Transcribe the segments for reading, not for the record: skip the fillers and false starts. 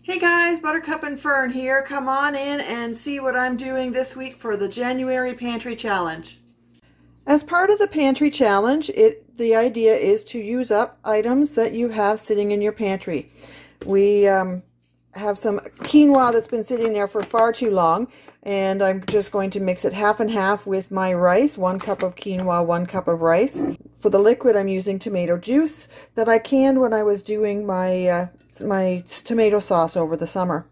Hey guys, Buttercup and Fern here. Come on in and see what I'm doing this week for the January Pantry Challenge. As part of the Pantry Challenge, the idea is to use up items that you have sitting in your pantry. We have some quinoa that's been sitting there for far too long, and I'm just going to mix it half and half with my rice. 1 cup of quinoa, 1 cup of rice. For the liquid, I'm using tomato juice that I canned when I was doing my my tomato sauce over the summer.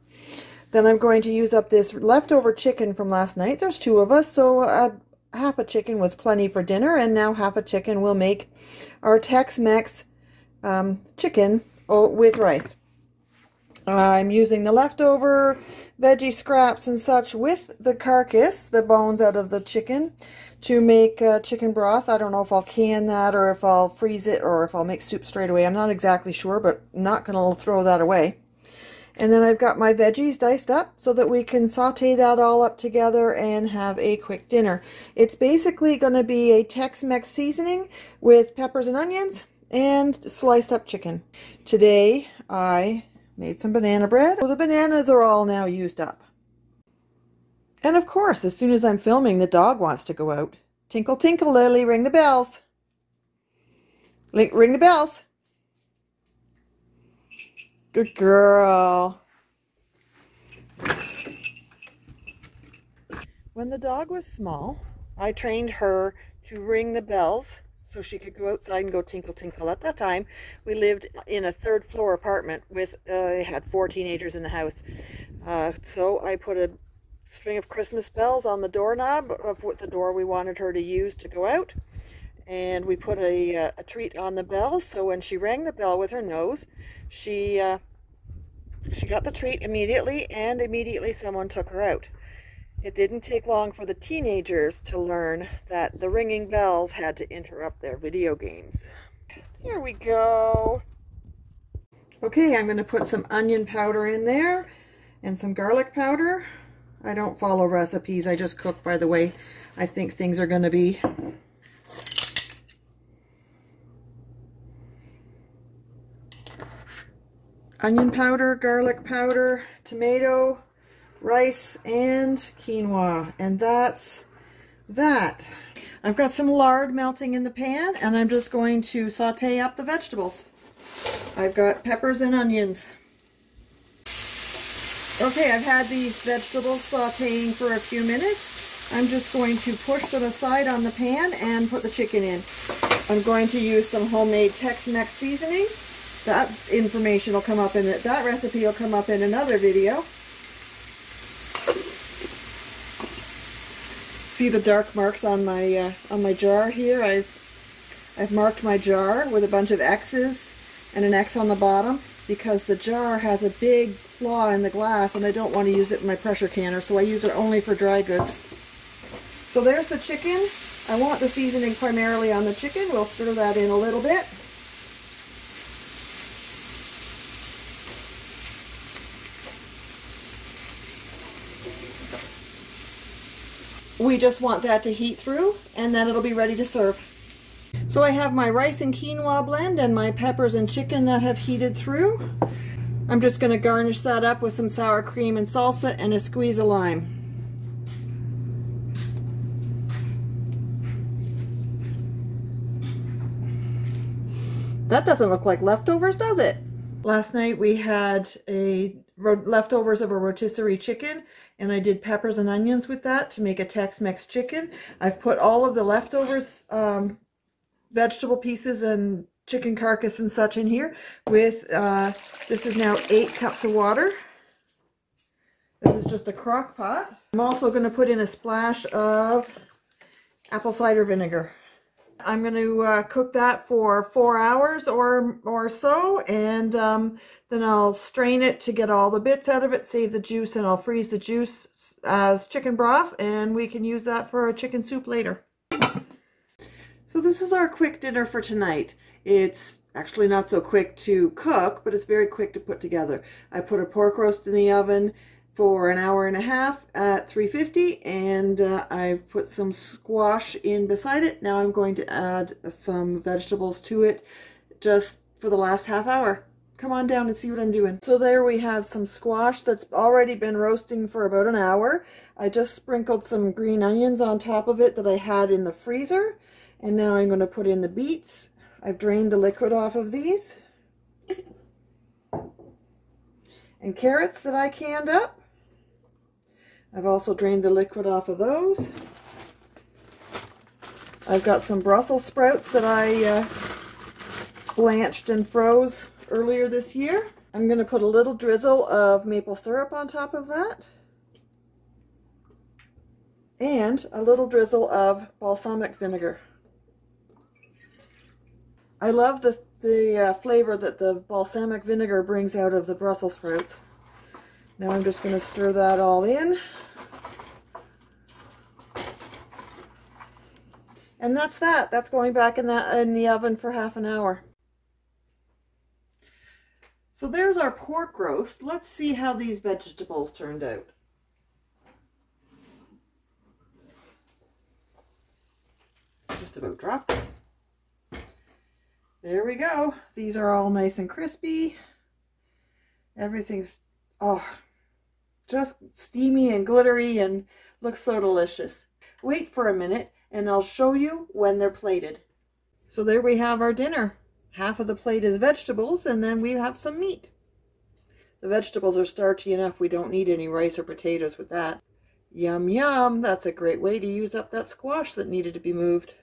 Then I'm going to use up this leftover chicken from last night. There's 2 of us, so half a chicken was plenty for dinner, and now half a chicken will make our Tex-Mex chicken with rice. I'm using the leftover veggie scraps and such with the carcass, the bones out of the chicken, to make chicken broth. I don't know if I'll can that or if I'll freeze it or if I'll make soup straight away. I'm not exactly sure, but I'm not going to throw that away. And then I've got my veggies diced up so that we can saute that all up together and have a quick dinner. It's basically going to be a Tex-Mex seasoning with peppers and onions and sliced up chicken. Today I made some banana bread. So the bananas are all now used up. And of course, as soon as I'm filming, the dog wants to go out. Tinkle, tinkle, Lily, ring the bells. Ring the bells. Good girl. When the dog was small, I trained her to ring the bells so she could go outside and go tinkle, tinkle. At that time, we lived in a 3rd floor apartment with, I had 4 teenagers in the house. So I put a string of Christmas bells on the doorknob of what the door we wanted her to use to go out. And we put a treat on the bell, so when she rang the bell with her nose, she got the treat immediately, and immediately someone took her out. It didn't take long for the teenagers to learn that the ringing bells had to interrupt their video games. Here we go. Okay, I'm going to put some onion powder in there and some garlic powder. I don't follow recipes, I just cook by the way I think things are going to be. Onion powder, garlic powder, tomato, rice, and quinoa. And that's that. I've got some lard melting in the pan, and I'm just going to saute up the vegetables. I've got peppers and onions. Okay, I've had these vegetables sauteing for a few minutes. I'm just going to push them aside on the pan and put the chicken in. I'm going to use some homemade Tex-Mex seasoning. That information will come up in it. That recipe will come up in another video. See the dark marks on my jar here? I've marked my jar with a bunch of X's and an X on the bottom because the jar has a big flaw in the glass and I don't want to use it in my pressure canner, so I use it only for dry goods. So there's the chicken. I want the seasoning primarily on the chicken. We'll stir that in a little bit. We just want that to heat through, and then it'll be ready to serve. So I have my rice and quinoa blend and my peppers and chicken that have heated through. I'm just going to garnish that up with some sour cream and salsa and a squeeze of lime. That doesn't look like leftovers, does it? Last night we had leftovers of a rotisserie chicken, and I did peppers and onions with that to make a Tex-Mex chicken. I've put all of the leftovers, vegetable pieces and chicken carcass and such in here with, this is now 8 cups of water. This is just a crock pot. I'm also going to put in a splash of apple cider vinegar. I'm going to cook that for 4 hours or so, and then I'll strain it to get all the bits out of it, save the juice, and I'll freeze the juice as chicken broth, and we can use that for a chicken soup later. So this is our quick dinner for tonight. It's actually not so quick to cook, but it's very quick to put together. I put a pork roast in the oven for an hour and a half at 350, and I've put some squash in beside it. Now I'm going to add some vegetables to it just for the last half hour. Come on down and see what I'm doing. So there we have some squash that's already been roasting for about an hour. I just sprinkled some green onions on top of it that I had in the freezer. And now I'm going to put in the beets. I've drained the liquid off of these. And carrots that I canned up. I've also drained the liquid off of those. I've got some Brussels sprouts that I blanched and froze earlier this year. I'm going to put a little drizzle of maple syrup on top of that. And a little drizzle of balsamic vinegar. I love the flavor that the balsamic vinegar brings out of the Brussels sprouts. Now I'm just going to stir that all in. And that's that. That's going back in the oven for half an hour. So there's our pork roast. Let's see how these vegetables turned out. Just about dropped it. There we go. These are all nice and crispy. Everything's, just steamy and glittery and looks so delicious. Wait for a minute and I'll show you when they're plated. So there we have our dinner. Half of the plate is vegetables and then we have some meat. The vegetables are starchy enough, we don't need any rice or potatoes with that. Yum yum, that's a great way to use up that squash that needed to be moved.